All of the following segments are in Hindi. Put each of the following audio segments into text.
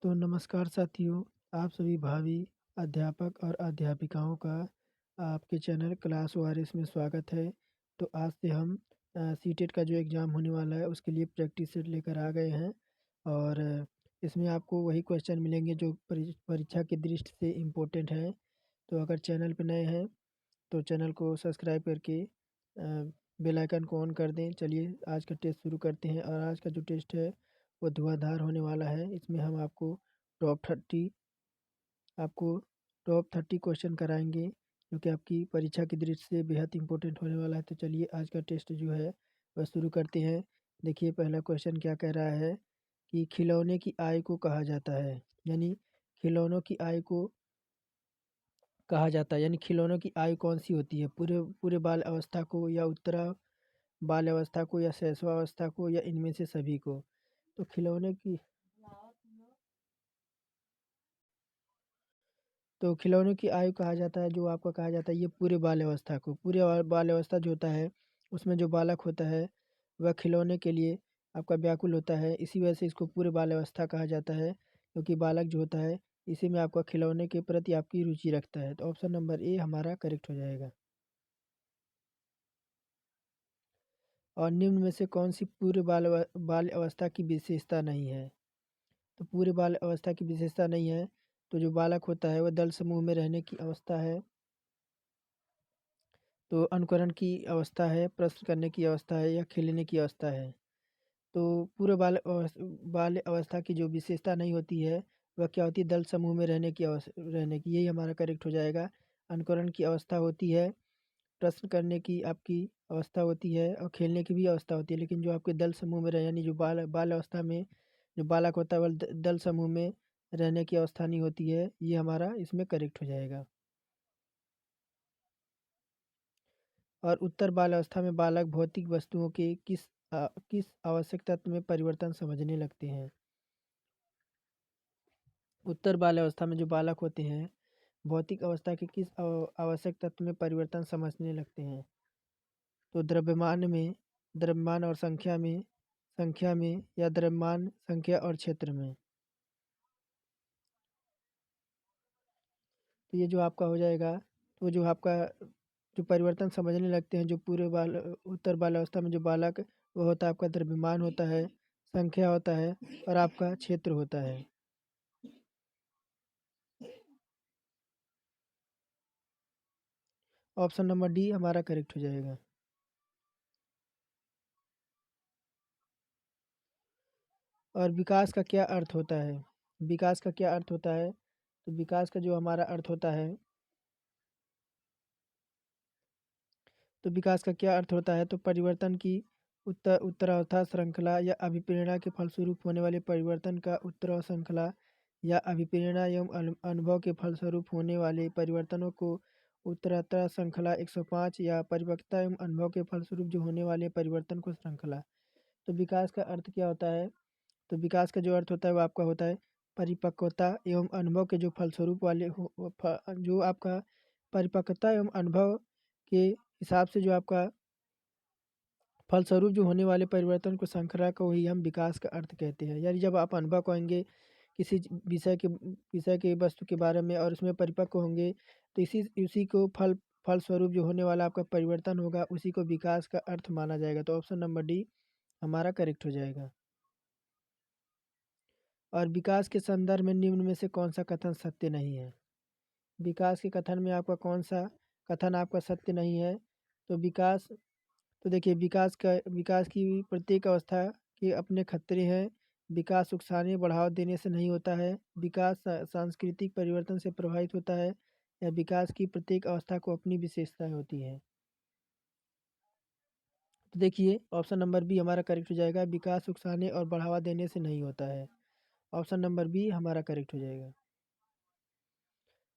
तो नमस्कार साथियों, आप सभी भावी अध्यापक और अध्यापिकाओं का आपके चैनल क्लास वारिस में स्वागत है। तो आज से हम सीटेट का जो एग्ज़ाम होने वाला है उसके लिए प्रैक्टिस सेट लेकर आ गए हैं और इसमें आपको वही क्वेश्चन मिलेंगे जो परीक्षा की दृष्टि से इम्पोर्टेंट हैं। तो अगर चैनल पर नए हैं तो चैनल को सब्सक्राइब करके बेल आइकन को ऑन कर दें। चलिए आज का टेस्ट शुरू करते हैं और आज का जो टेस्ट है वो धुआंधार होने वाला है। इसमें हम टॉप थर्टी आपको टॉप 30 क्वेश्चन कराएंगे जो कि आपकी परीक्षा की दृष्टि से बेहद इंपॉर्टेंट होने वाला है। तो चलिए आज का टेस्ट जो है वह शुरू करते हैं। देखिए पहला क्वेश्चन क्या कह रहा है कि खिलौने की आयु को कहा जाता है, यानी खिलौनों की आयु को कहा जाता है, यानी खिलौनों की आयु कौन सी होती है, पूरे पूरे बाल अवस्था को या उत्तरा बाल अवस्था को या शैशवावस्था को या इनमें से सभी को। तो खिलौनों की आयु कहा जाता है, जो आपका कहा जाता है ये पूरे बाल अवस्था को, बाल अवस्था जो होता है उसमें जो बालक होता है वह खिलौने के लिए आपका व्याकुल होता है। इसी वजह से इसको पूरे बाल अवस्था कहा जाता है, क्योंकि बालक जो होता है इसी में आपका खिलौने के प्रति आपकी रुचि रखता है। तो ऑप्शन नंबर ए हमारा करेक्ट हो जाएगा। और निम्न में से कौन सी पूरे बाल अवस्था की विशेषता नहीं है। तो पूरे बाल अवस्था की विशेषता नहीं है, तो जो बालक होता है वह दल समूह में रहने की अवस्था है, तो अनुकरण की अवस्था है, प्रश्न करने की अवस्था है या खेलने की अवस्था है। तो पूरे बाल अवस्था की जो विशेषता नहीं होती है वह क्या होती है, दल समूह में रहने की, यही हमारा करेक्ट हो जाएगा। अनुकरण की अवस्था होती है, प्रश्न करने की आपकी अवस्था होती है और खेलने की भी अवस्था होती है, लेकिन जो आपके दल समूह में रहे यानी जो बाल बाल अवस्था में जो बालक होता है वह दल समूह में रहने की अवस्था नहीं होती है, ये हमारा इसमें करेक्ट हो जाएगा। और उत्तर बाल अवस्था में बालक भौतिक वस्तुओं के किस आवश्यक तत्व में परिवर्तन समझने लगते हैं। उत्तर बाल अवस्था में जो बालक होते हैं भौतिक अवस्था के किस आवश्यक तत्व में परिवर्तन समझने लगते हैं। तो द्रव्यमान और संख्या में या द्रव्यमान संख्या और क्षेत्र में। तो ये जो आपका हो जाएगा, तो जो आपका जो परिवर्तन समझने लगते हैं, जो पूरे बाल उत्तर बाल अवस्था में जो बालक वो होता है आपका द्रव्यमान होता है, संख्या होता है और आपका क्षेत्र होता है। ऑप्शन नंबर डी हमारा करेक्ट हो जाएगा। और विकास का क्या अर्थ होता है। विकास का क्या अर्थ होता है, तो विकास का जो हमारा अर्थ होता है, तो विकास का क्या अर्थ होता है, तो परिवर्तन की उत्तरावधा श्रृंखला या अभिप्रेरणा के फलस्वरूप होने वाले परिवर्तन का उत्तराव श्रृंखला या अभिप्रेरणा एवं अनुभव के फलस्वरूप होने वाले परिवर्तनों को उत्तरोत्तर श्रृंखला 105 या परिपक्वता एवं अनुभव के फलस्वरूप जो होने वाले परिवर्तन को श्रृंखला। तो विकास का अर्थ क्या होता है, तो विकास का जो अर्थ होता है वो आपका होता है परिपक्वता एवं अनुभव के जो फलस्वरूप जो आपका परिपक्वता एवं अनुभव के हिसाब से जो आपका फलस्वरूप जो होने वाले परिवर्तन को श्रृंखला को ही हम विकास का अर्थ कहते हैं। यानी जब आप अनुभव करेंगे किसी विषय के वस्तु के बारे में और उसमें परिपक्व होंगे, तो इसी उसी को फलस्वरूप जो होने वाला आपका परिवर्तन होगा उसी को विकास का अर्थ माना जाएगा। तो ऑप्शन नंबर डी हमारा करेक्ट हो जाएगा। और विकास के संदर्भ में निम्न में से कौन सा कथन सत्य नहीं है। विकास के कथन में आपका कौन सा कथन आपका सत्य नहीं है। तो तो देखिए विकास की प्रत्येक अवस्था के अपने खतरे हैं। विकास उकसाने बढ़ावा देने से नहीं होता है। विकास सांस्कृतिक परिवर्तन से प्रभावित होता है, या विकास की प्रत्येक अवस्था को अपनी विशेषताएं होती हैं। तो देखिए ऑप्शन नंबर बी हमारा करेक्ट हो जाएगा, विकास उकसाने और बढ़ावा देने से नहीं होता है। ऑप्शन नंबर बी हमारा करेक्ट हो जाएगा।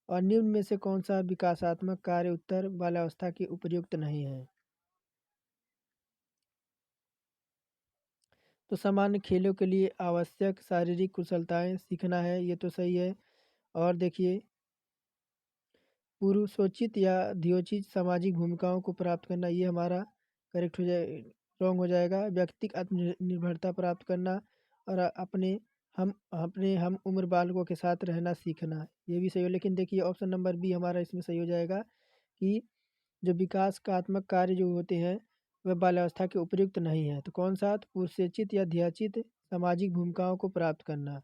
और निम्न में से कौन सा विकासात्मक कार्य उत्तर बाल्यावस्था के उपयुक्त नहीं है। तो सामान्य खेलों के लिए आवश्यक शारीरिक कुशलताएं सीखना है, ये तो सही है। और देखिए पूर्वसोचित या ध्योचित सामाजिक भूमिकाओं को प्राप्त करना, ये हमारा करेक्ट हो जाए रॉन्ग हो जाएगा। व्यक्तिगत आत्मनिर्भरता प्राप्त करना और अपने हम उम्र बालकों के साथ रहना सीखना, ये भी सही हो। लेकिन देखिए ऑप्शन नंबर बी हमारा इसमें सही हो जाएगा कि जो विकासात्मक कार्य जो होते हैं वह बाल्यावस्था के उपयुक्त नहीं है। तो कौन सा? तो पुरुषोचित या ध्येयोचित सामाजिक भूमिकाओं को प्राप्त करना।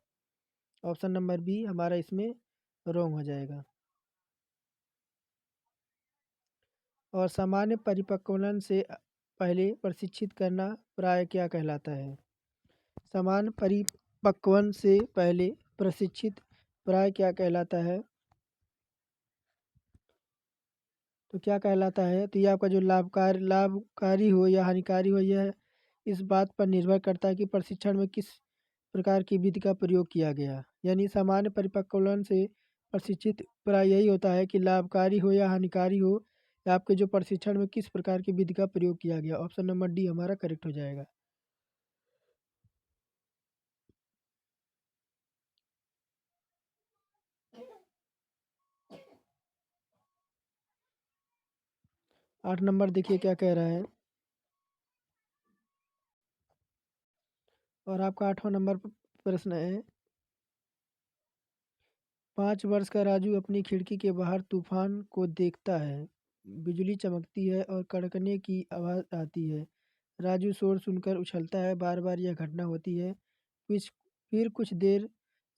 ऑप्शन नंबर बी हमारा इसमें रॉन्ग हो जाएगा। और सामान्य परिपक्वलन से पहले प्रशिक्षित करना प्राय क्या कहलाता है? सामान्य परिपक्वन से पहले प्रशिक्षित प्राय क्या कहलाता है? तो क्या कहलाता है? तो ये आपका जो लाभकारी हो या हानिकारी हो, यह इस बात पर निर्भर करता है कि प्रशिक्षण में किस प्रकार की विधि का प्रयोग किया गया। यानी सामान्य परिपक्वलन से प्रशिक्षित प्राय यही होता है कि लाभकारी हो या हानिकारी हो, या आपके जो प्रशिक्षण में किस प्रकार की विधि का प्रयोग किया गया। ऑप्शन नंबर डी हमारा करेक्ट हो जाएगा। 8 नंबर देखिए क्या कह रहा है। और आपका 8वां नंबर प्रश्न है, 5 वर्ष का राजू अपनी खिड़की के बाहर तूफान को देखता है। बिजली चमकती है और कड़कने की आवाज़ आती है। राजू शोर सुनकर उछलता है। बार बार यह घटना होती है। कुछ फिर कुछ देर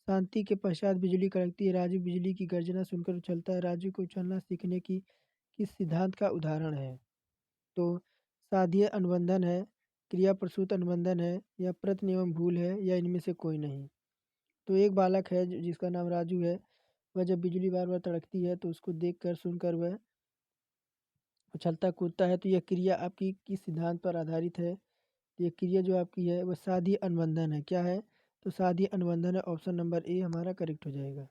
शांति के पश्चात बिजली कड़कती है। राजू बिजली की गर्जना सुनकर उछलता है। राजू को उछलना सीखने की किस सिद्धांत का उदाहरण है? तो साधीय अनुबंधन है, क्रिया प्रसूत अनुबंधन है, या प्रश्न एवं भूल है, या इनमें से कोई नहीं। तो एक बालक है जिसका नाम राजू है। वह जब बिजली बार बार तड़कती है तो उसको देखकर सुनकर वह उछलता कूदता है। तो यह क्रिया आपकी किस सिद्धांत पर आधारित है? तो ये क्रिया जो आपकी है वह साधी अनुबंधन है। क्या है? तो साधी अनुबंधन है। ऑप्शन नंबर ए हमारा करेक्ट हो जाएगा।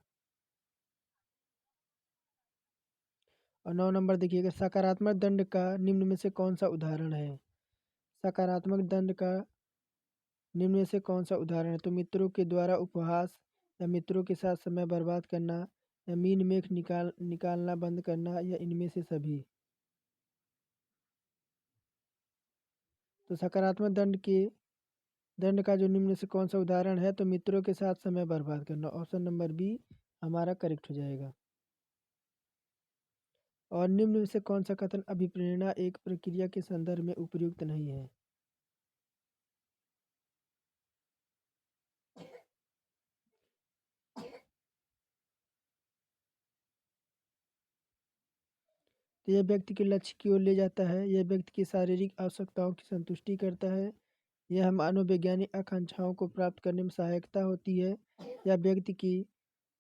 और 9 नंबर देखिएगा, सकारात्मक दंड का निम्न में से कौन सा उदाहरण है? सकारात्मक दंड का निम्न में से कौन सा उदाहरण है? तो मित्रों के द्वारा उपहास, या मित्रों के साथ समय बर्बाद करना, या मीन मेख निकालना बंद करना, या इनमें से सभी। तो सकारात्मक दंड का जो निम्न से कौन सा उदाहरण है? तो मित्रों के साथ समय बर्बाद करना। ऑप्शन नंबर बी हमारा करेक्ट हो जाएगा। और निम्न में से कौन सा कथन अभिप्रेरणा एक प्रक्रिया के संदर्भ में उपयुक्त नहीं है? तो यह व्यक्ति के लक्ष्य की ओर ले जाता है, यह व्यक्ति की शारीरिक आवश्यकताओं की संतुष्टि करता है, यह मनोवैज्ञानिक आकांक्षाओं को प्राप्त करने में सहायकता होती है, या व्यक्ति की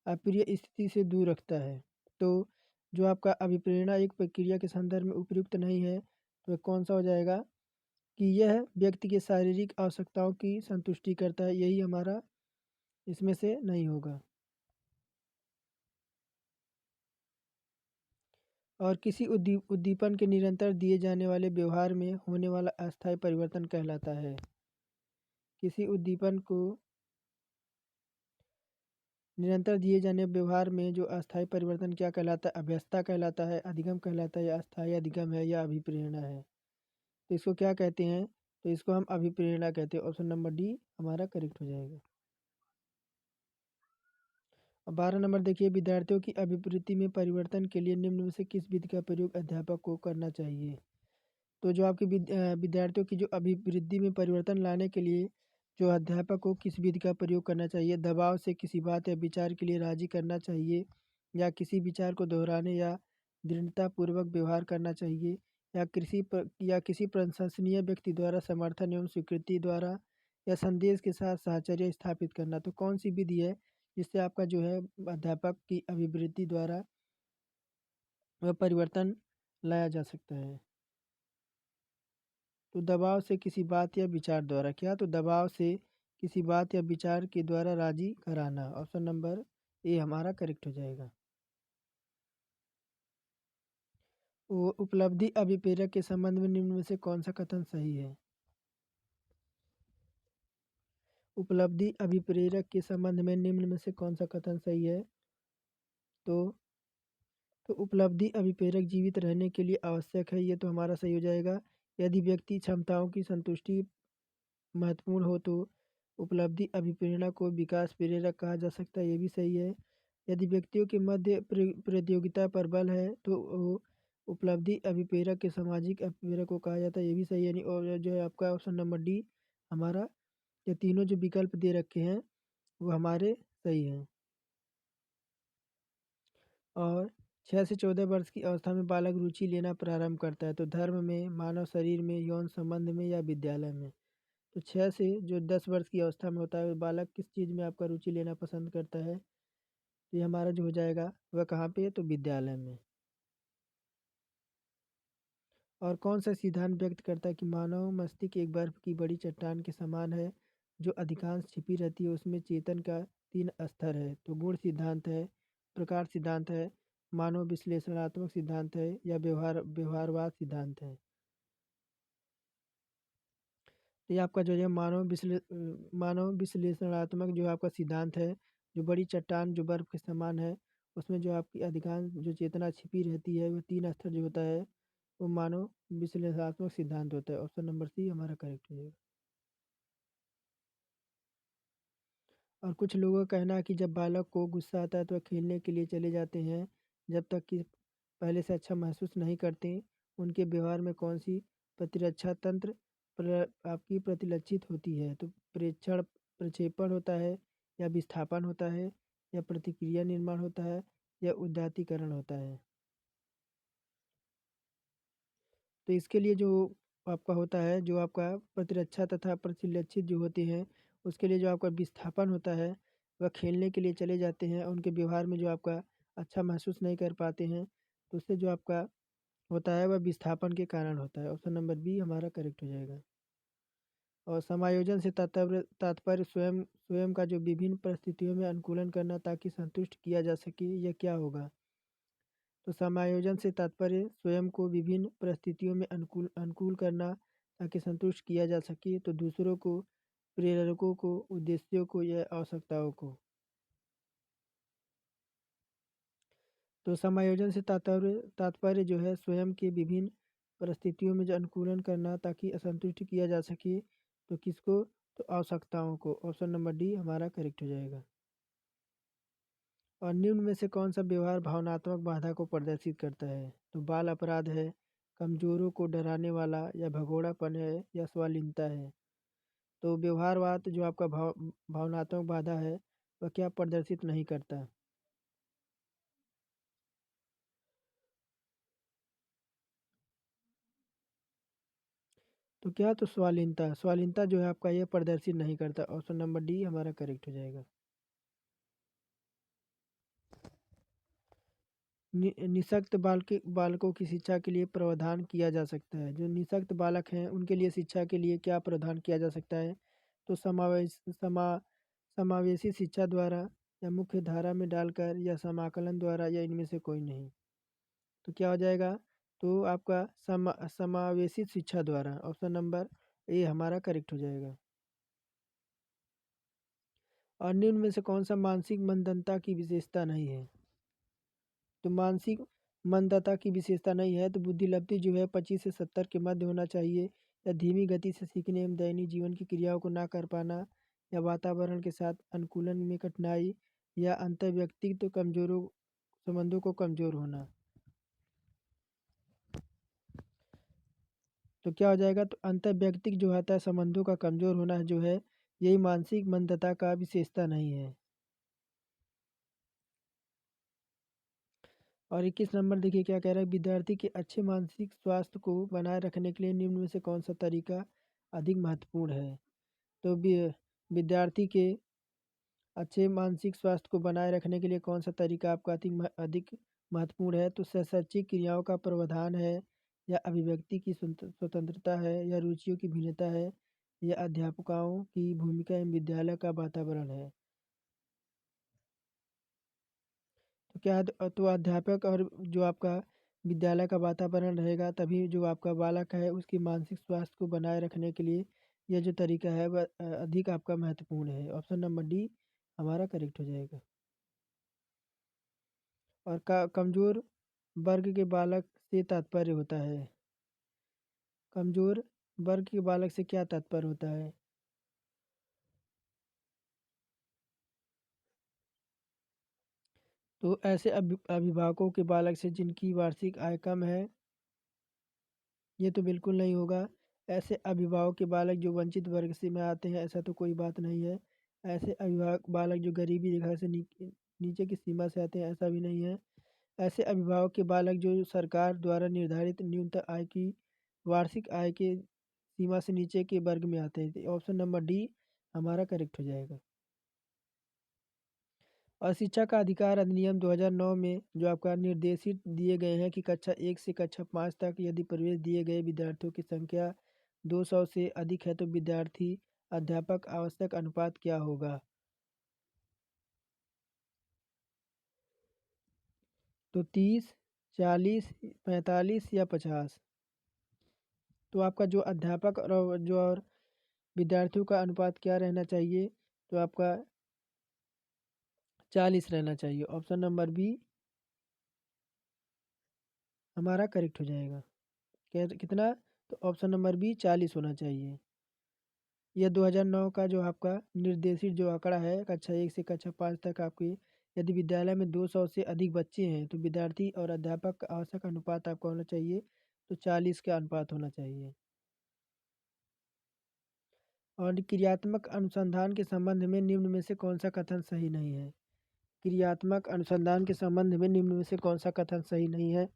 अप्रिय स्थिति से दूर रखता है। तो जो आपका अभिप्रेरणा एक प्रक्रिया के संदर्भ में उपयुक्त नहीं है, तो वह कौन सा हो जाएगा? कि यह व्यक्ति के शारीरिक आवश्यकताओं की संतुष्टि करता है, यही हमारा इसमें से नहीं होगा। और किसी उद्दीपन के निरंतर दिए जाने वाले व्यवहार में होने वाला अस्थायी परिवर्तन कहलाता है। किसी उद्दीपन को निरंतर दिए जाने व्यवहार में जो अस्थायी परिवर्तन क्या कहलाता है? अभ्यस्तता कहलाता है, अधिगम कहलाता है, या अस्थायी अधिगम है, या अभिप्रेरणा है। तो इसको क्या कहते हैं? तो इसको हम अभिप्रेरणा कहते हैं। ऑप्शन नंबर डी हमारा करेक्ट हो जाएगा। और 12 नंबर देखिए, विद्यार्थियों की अभिवृत्ति में परिवर्तन के लिए निम्न में से किस विधि का प्रयोग अध्यापक को करना चाहिए? तो जो आपकी विद्यार्थियों की जो अभिवृद्धि में परिवर्तन लाने के लिए जो अध्यापक को किस विधि का प्रयोग करना चाहिए? दबाव से किसी बात या विचार के लिए राजी करना चाहिए, या किसी विचार को दोहराने या दृढ़तापूर्वक व्यवहार करना चाहिए, या किसी प्रशंसनीय व्यक्ति द्वारा समर्थन एवं स्वीकृति द्वारा, या संदेश के साथ साहचर्य स्थापित करना। तो कौन सी विधि है जिससे आपका जो है अध्यापक की अभिवृद्धि द्वारा वह परिवर्तन लाया जा सकता है? तो दबाव से किसी बात या विचार द्वारा। क्या? तो दबाव से किसी बात या विचार के द्वारा राजी कराना। ऑप्शन नंबर ए हमारा करेक्ट हो जाएगा। वो उपलब्धि अभिप्रेरक के संबंध में निम्न में से कौन सा कथन सही है? उपलब्धि अभिप्रेरक के संबंध में निम्न में से कौन सा कथन सही है? तो उपलब्धि अभिप्रेरक जीवित रहने के लिए आवश्यक है, ये तो हमारा सही हो जाएगा। यदि व्यक्ति क्षमताओं की संतुष्टि महत्वपूर्ण हो तो उपलब्धि अभिप्रेरणा को विकास प्रेरक कहा जा सकता है, ये भी सही है। यदि व्यक्तियों के मध्य प्रतियोगिता पर बल है तो वो उपलब्धि अभिप्रेरक के सामाजिक अभिप्रेरक को कहा जाता है, ये भी सही है। यानी और जो है आपका ऑप्शन नंबर डी हमारा, ये तीनों जो विकल्प दे रखे हैं वो हमारे सही हैं। और 6 से 14 वर्ष की अवस्था में बालक रुचि लेना प्रारंभ करता है, तो धर्म में, मानव शरीर में, यौन संबंध में या विद्यालय में। तो 6 से जो 10 वर्ष की अवस्था में होता है वो बालक किस चीज़ में आपका रुचि लेना पसंद करता है, तो ये हमारा जो हो जाएगा वह कहाँ पे है, तो विद्यालय में। और कौन सा सिद्धांत व्यक्त करता है कि मानव मस्तिष्क एक बर्फ की बड़ी चट्टान के समान है जो अधिकांश छिपी रहती है, उसमें चेतन का 3 स्तर है। तो गुण सिद्धांत है, प्रकार सिद्धांत है, मानव विश्लेषणात्मक सिद्धांत है या व्यवहारवाद सिद्धांत है। तो ये आपका जो है मानव विश्लेषणात्मक जो आपका सिद्धांत है, जो बड़ी चट्टान जो बर्फ के समान है, उसमें जो आपकी अधिकांश जो चेतना छिपी रहती है वो 3 स्तर जो होता है वो मानव विश्लेषणात्मक सिद्धांत होता है। ऑप्शन नंबर सी हमारा करेक्ट हो जाएगा। और कुछ लोगों का कहना है कि जब बालक को गुस्सा आता है तो वह खेलने के लिए चले जाते हैं जब तक कि पहले से अच्छा महसूस नहीं करते। उनके व्यवहार में कौन सी प्रतिरक्षा तंत्र आपकी प्रतिलक्षित होती है, तो प्रेक्षण प्रक्षेपण होता है या विस्थापन होता है या प्रतिक्रिया निर्माण होता है या उदातीकरण होता है। तो इसके लिए जो आपका होता है, जो आपका प्रतिरक्षा तथा प्रतिलक्षित जो होते हैं, उसके लिए जो आपका विस्थापन होता है वह खेलने के लिए चले जाते हैं। उनके व्यवहार में जो आपका अच्छा महसूस नहीं कर पाते हैं, तो उससे जो आपका होता है वह विस्थापन के कारण होता है। ऑप्शन नंबर बी हमारा करेक्ट हो जाएगा। और समायोजन से तात्पर्य स्वयं स्वयं का जो विभिन्न परिस्थितियों में अनुकूलन करना ताकि संतुष्ट किया जा सके, यह क्या होगा। तो समायोजन से तात्पर्य स्वयं को विभिन्न परिस्थितियों में अनुकूल अनुकूल करना ताकि संतुष्ट किया जा सके, तो दूसरों को, प्रेरकों को, उद्देश्यों को या आवश्यकताओं को। तो समायोजन से तात्पर्य जो है स्वयं के विभिन्न परिस्थितियों में जो अनुकूलन करना ताकि असंतुष्ट किया जा सके, तो किसको, तो आवश्यकताओं को। ऑप्शन नंबर डी हमारा करेक्ट हो जाएगा। और निम्न में से कौन सा व्यवहार भावनात्मक बाधा को प्रदर्शित करता है, तो बाल अपराध है, कमजोरों को डराने वाला या भगोड़ापन है या स्वालीनता है। तो व्यवहारवाद जो आपका भावनात्मक बाधा है वह क्या प्रदर्शित नहीं करता। तो क्या, तो स्वालीनता, स्वालीनता जो है आपका ये प्रदर्शित नहीं करता। ऑप्शन नंबर डी हमारा करेक्ट हो जाएगा। निःशक्त बालकों की शिक्षा के लिए प्रावधान किया जा सकता है। जो निःशक्त बालक हैं उनके लिए शिक्षा के लिए क्या प्रावधान किया जा सकता है, तो समावेशी शिक्षा द्वारा या मुख्य धारा में डालकर या समाकलन द्वारा या इनमें से कोई नहीं। तो क्या हो जाएगा, तो आपका समावेशी शिक्षा द्वारा। ऑप्शन नंबर ए हमारा करेक्ट हो जाएगा। और निम्न में से कौन सा मानसिक मंदता की विशेषता नहीं है, तो मानसिक मंदता की विशेषता नहीं है, तो बुद्धिलब्धि जो है 25 से 70 के मध्य होना चाहिए, या धीमी गति से सीखने एवं दैनिक जीवन की क्रियाओं को ना कर पाना, या वातावरण के साथ अनुकूलन में कठिनाई, या अंतर व्यक्तित्व कमजोरों संबंधों को कमजोर होना। तो क्या हो जाएगा, तो अंतर व्यक्तिक जो होता है संबंधों का कमजोर होना जो है, यही मानसिक मंदता का विशेषता नहीं है। और 21 नंबर देखिए क्या कह रहा है, विद्यार्थी के अच्छे मानसिक स्वास्थ्य को बनाए रखने के लिए निम्न में से कौन सा तरीका अधिक महत्वपूर्ण है। तो विद्यार्थी के अच्छे मानसिक स्वास्थ्य को बनाए रखने के लिए कौन सा तरीका आपका अधिक महत्वपूर्ण है, तो शैक्षिक क्रियाओं का प्रावधान है, या अभिव्यक्ति की स्वतंत्रता है, या रुचियों की भिन्नता है, या अध्यापकों की भूमिका एवं विद्यालय का वातावरण है। तो क्या है, तो अध्यापक और जो आपका विद्यालय का वातावरण रहेगा तभी जो आपका बालक है उसकी मानसिक स्वास्थ्य को बनाए रखने के लिए यह जो तरीका है वह अधिक आपका महत्वपूर्ण है। ऑप्शन नंबर डी हमारा करेक्ट हो जाएगा। और कमजोर वर्ग के बालक से तात्पर्य होता है, कमजोर वर्ग के बालक से क्या तात्पर्य होता है, तो ऐसे अभिभावकों के बालक से जिनकी वार्षिक आय कम है, ये तो बिल्कुल नहीं होगा। ऐसे अभिभावक के बालक जो वंचित वर्ग से में आते हैं, ऐसा तो कोई बात नहीं है। ऐसे अभिभावक बालक जो गरीबी रेखा से नीचे की सीमा से आते हैं, ऐसा भी नहीं है। ऐसे अभिभावक के बालक जो सरकार द्वारा निर्धारित न्यूनतम आय की वार्षिक आय के सीमा से नीचे के वर्ग में आते हैं। तो ऑप्शन नंबर डी हमारा करेक्ट हो जाएगा। और शिक्षा का अधिकार अधिनियम 2009 में जो आपका निर्देशित दिए गए हैं कि कक्षा 1 से कक्षा 5 तक यदि प्रवेश दिए गए विद्यार्थियों की संख्या 200 से अधिक है तो विद्यार्थी अध्यापक आवश्यक अनुपात क्या होगा? तो 30, 40, 45 या 50। तो आपका जो अध्यापक और विद्यार्थियों का अनुपात क्या रहना चाहिए? तो आपका 40 रहना चाहिए। ऑप्शन नंबर बी हमारा करेक्ट हो जाएगा। कितना? तो ऑप्शन नंबर बी 40 होना चाहिए। यह 2009 का जो आपका निर्देशित जो आंकड़ा है कक्षा 1 से कक्षा 5 तक आपकी यदि विद्यालय में 200 से अधिक बच्चे हैं तो विद्यार्थी और अध्यापक का आवश्यक अनुपात आपका होना चाहिए, तो 40 का अनुपात होना चाहिए। और क्रियात्मक अनुसंधान के संबंध में निम्न में से कौन सा कथन सही नहीं है? क्रियात्मक अनुसंधान के संबंध में निम्न में से कौन सा कथन सही नहीं है?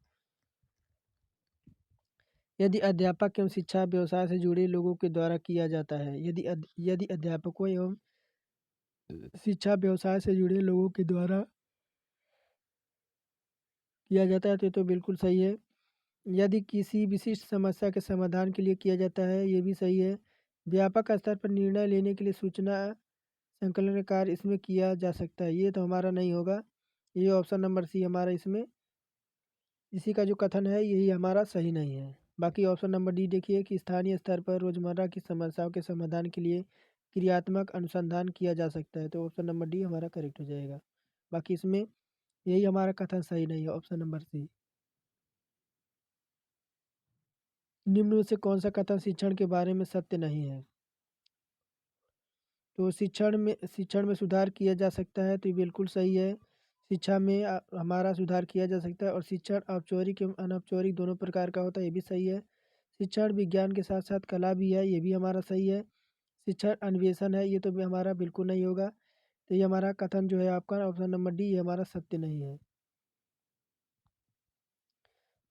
यदि अध्यापक एवं शिक्षा व्यवसाय से जुड़े लोगों के द्वारा किया जाता है, यदि अध्यापकों एवं शिक्षा व्यवसाय से जुड़े लोगों के द्वारा किया जाता है तो बिल्कुल सही है। यदि किसी विशिष्ट समस्या के समाधान के लिए किया जाता है, ये भी सही है। व्यापक स्तर पर निर्णय लेने के लिए सूचना संकलन का कार्य इसमें किया जा सकता है, ये तो हमारा नहीं होगा। ये ऑप्शन नंबर सी हमारा इसमें इसी का जो कथन है यही हमारा सही नहीं है। बाकी ऑप्शन नंबर डी देखिए कि स्थानीय स्तर पर रोजमर्रा की समस्याओं के समाधान के लिए क्रियात्मक अनुसंधान किया जा सकता है, तो ऑप्शन नंबर डी हमारा करेक्ट हो जाएगा। बाकी इसमें यही हमारा कथन सही नहीं है, ऑप्शन नंबर सी। निम्न में से कौन सा कथन शिक्षण के बारे में सत्य नहीं है? तो शिक्षण में सुधार किया जा सकता है, तो ये बिल्कुल सही है। शिक्षा में हमारा सुधार किया जा सकता है और शिक्षण औपचारिक एवं अनौपचारिक दोनों प्रकार का होता है, ये भी सही है। शिक्षण विज्ञान के साथ साथ कला भी है, ये भी हमारा सही है। शिक्षण अन्वेषण है, ये तो भी हमारा बिल्कुल नहीं होगा। तो ये हमारा कथन जो है आपका ऑप्शन नंबर डी ये हमारा सत्य नहीं है।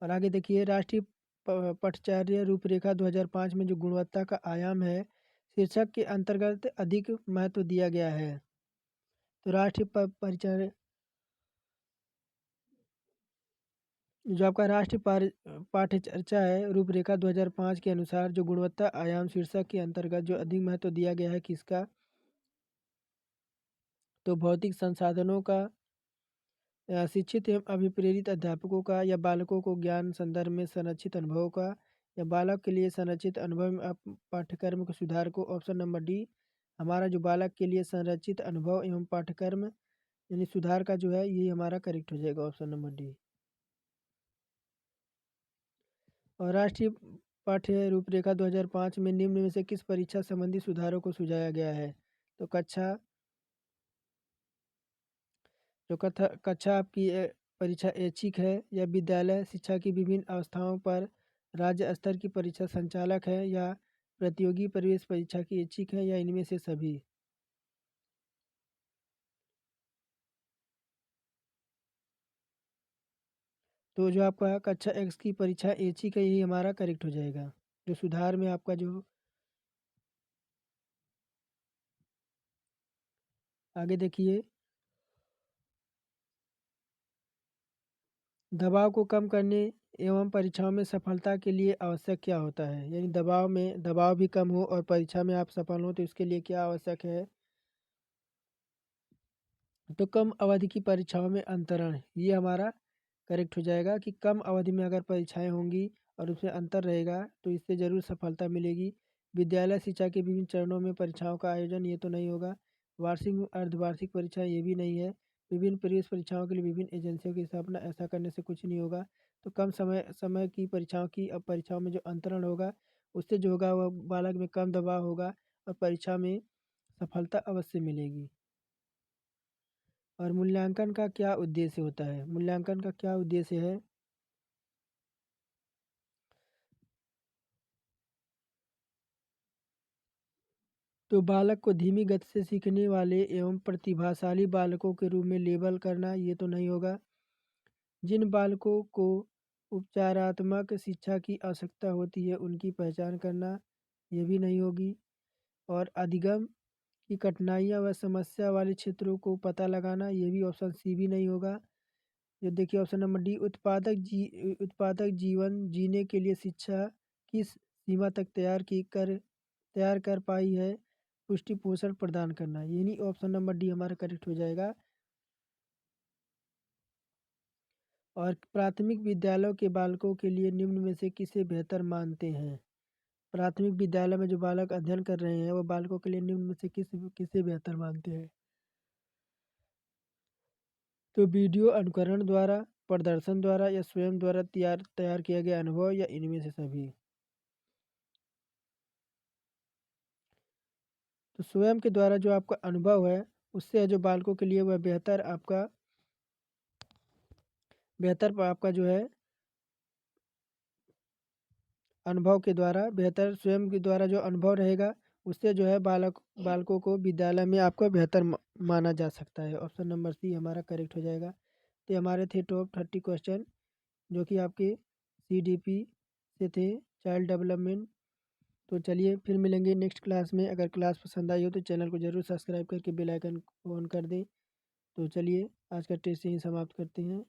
और आगे देखिए राष्ट्रीय पटचार्य रूपरेखा 2005 में जो गुणवत्ता का आयाम है शीर्षक के अंतर्गत अधिक महत्व दिया गया है। तो राष्ट्रीय परिचय जो आपका राष्ट्रीय पाठ्यचर्या है रूपरेखा 2005 के अनुसार जो गुणवत्ता आयाम शीर्षक के अंतर्गत जो अधिक महत्व दिया गया है किसका? तो भौतिक संसाधनों का शिक्षित एवं अभिप्रेरित अध्यापकों का या बालकों को ज्ञान संदर्भ में संरक्षित अनुभवों का या बालक के लिए संरचित अनुभव में पाठ्यक्रम के सुधार को। ऑप्शन नंबर डी हमारा जो बालक के लिए संरचित अनुभव एवं पाठ्यक्रम यानी सुधार का जो है ये हमारा करेक्ट हो जाएगा, ऑप्शन नंबर डी। और राष्ट्रीय पाठ्य रूपरेखा 2005 में निम्न में से किस परीक्षा संबंधी सुधारों को सुझाया गया है? तो कक्षा आपकी परीक्षा ऐच्छिक है या विद्यालय शिक्षा की विभिन्न अवस्थाओं पर राज्य स्तर की परीक्षा संचालक है या प्रतियोगी प्रवेश परीक्षा की ऐच्छिक है या इनमें से सभी? तो जो आपका कक्षा एक्स की परीक्षा ऐच्छिक है यही हमारा करेक्ट हो जाएगा। जो सुधार में आपका जो आगे देखिए दबाव को कम करने एवं परीक्षाओं में सफलता के लिए आवश्यक क्या होता है? यानी दबाव भी कम हो और परीक्षा में आप सफल हो तो इसके लिए क्या आवश्यक है? तो कम अवधि की परीक्षाओं में अंतरण ये हमारा करेक्ट हो जाएगा कि कम अवधि में अगर परीक्षाएं होंगी और उसमें अंतर रहेगा तो इससे ज़रूर सफलता मिलेगी। विद्यालय शिक्षा के विभिन्न चरणों में परीक्षाओं का आयोजन ये तो नहीं होगा। वार्षिक अर्धवार्षिक परीक्षा ये भी नहीं है। विभिन्न प्रवेश परीक्षाओं के लिए विभिन्न एजेंसियों की स्थापना ऐसा करने से कुछ नहीं होगा। तो कम समय की परीक्षाओं की अब परीक्षाओं में जो अंतरण होगा उससे जो होगा वह बालक में कम दबाव होगा और परीक्षा में सफलता अवश्य मिलेगी। और मूल्यांकन का क्या उद्देश्य होता है? मूल्यांकन का क्या उद्देश्य है? तो बालक को धीमी गति से सीखने वाले एवं प्रतिभाशाली बालकों के रूप में लेबल करना ये तो नहीं होगा। जिन बालकों को उपचारात्मक शिक्षा की आवश्यकता होती है उनकी पहचान करना ये भी नहीं होगी। और अधिगम की कठिनाइयाँ व समस्या वाले क्षेत्रों को पता लगाना ये भी ऑप्शन सी भी नहीं होगा। ये देखिए ऑप्शन नंबर डी, उत्पादक जीवन जीने के लिए शिक्षा किस सीमा तक तैयार कर पाई है? पुष्टि पोषण प्रदान करना, यानी ऑप्शन नंबर डी हमारा करेक्ट हो जाएगा। और प्राथमिक विद्यालयों के बालकों के लिए निम्न में से किसे बेहतर मानते हैं? प्राथमिक विद्यालय में जो बालक अध्ययन कर रहे हैं वो बालकों के लिए निम्न में से किसे बेहतर मानते हैं? तो वीडियो अनुकरण द्वारा, प्रदर्शन द्वारा या स्वयं द्वारा तैयार किया गया अनुभव या इनमें से सभी। तो स्वयं के द्वारा जो आपका अनुभव है उससे जो बालकों के लिए वह बेहतर आपका जो है अनुभव के द्वारा, बेहतर स्वयं के द्वारा जो अनुभव रहेगा उससे जो है बालकों को विद्यालय में आपको बेहतर माना जा सकता है। ऑप्शन नंबर सी हमारा करेक्ट हो जाएगा। तो हमारे थे टॉप 30 क्वेश्चन जो कि आपके CDP से थे, चाइल्ड डेवलपमेंट। तो चलिए फिर मिलेंगे नेक्स्ट क्लास में। अगर क्लास पसंद आई हो तो चैनल को ज़रूर सब्सक्राइब करके बेल आइकन ऑन कर दें। तो चलिए आज का टेस्ट यहीं समाप्त करते हैं।